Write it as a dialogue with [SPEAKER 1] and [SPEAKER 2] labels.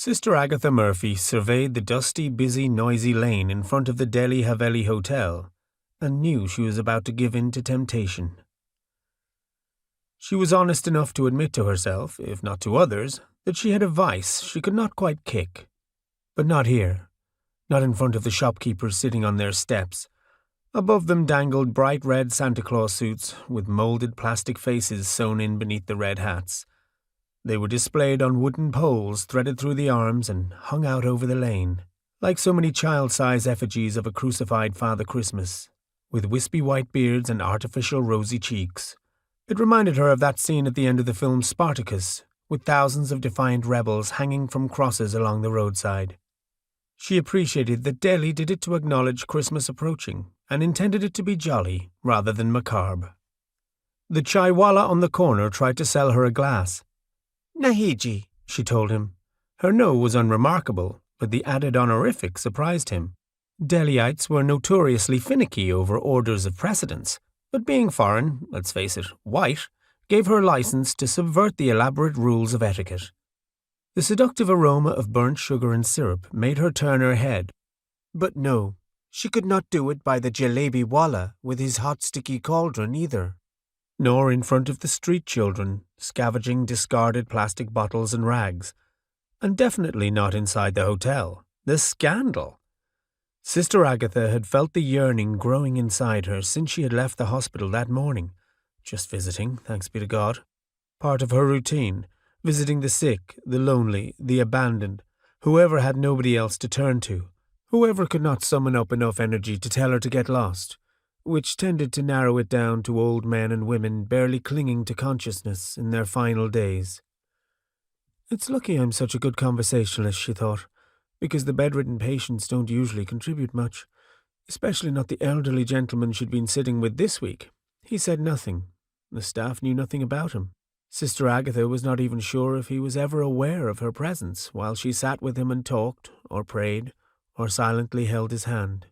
[SPEAKER 1] Sister Agatha Murphy surveyed the dusty, busy, noisy lane in front of the Delhi Haveli Hotel and knew she was about to give in to temptation. She was honest enough to admit to herself, if not to others, that she had a vice she could not quite kick. But not here. Not in front of the shopkeepers sitting on their steps. Above them dangled bright red Santa Claus suits with moulded plastic faces sewn in beneath the red hats. They were displayed on wooden poles threaded through the arms and hung out over the lane, like so many child-size effigies of a crucified Father Christmas, with wispy white beards and artificial rosy cheeks. It reminded her of that scene at the end of the film Spartacus, with thousands of defiant rebels hanging from crosses along the roadside. She appreciated that Delhi did it to acknowledge Christmas approaching, and intended it to be jolly rather than macabre. The chaiwala on the corner tried to sell her a glass. "Nahi, she told him. Her no was unremarkable, but the added honorific surprised him. Delhiites were notoriously finicky over orders of precedence, but being foreign, let's face it, white, gave her license to subvert the elaborate rules of etiquette. The seductive aroma of burnt sugar and syrup made her turn her head. But no, she could not do it by the jalebi-wala with his hot sticky cauldron either. Nor in front of the street children, scavenging discarded plastic bottles and rags. And definitely not inside the hotel. The scandal! Sister Agatha had felt the yearning growing inside her since she had left the hospital that morning. Just visiting, thanks be to God. Part of her routine, visiting the sick, the lonely, the abandoned, whoever had nobody else to turn to, whoever could not summon up enough energy to tell her to get lost, which tended to narrow it down to old men and women barely clinging to consciousness in their final days. It's lucky I'm such a good conversationalist, she thought, because the bedridden patients don't usually contribute much, especially not the elderly gentleman she'd been sitting with this week. He said nothing. The staff knew nothing about him. Sister Agatha was not even sure if he was ever aware of her presence while she sat with him and talked, or prayed, or silently held his hand.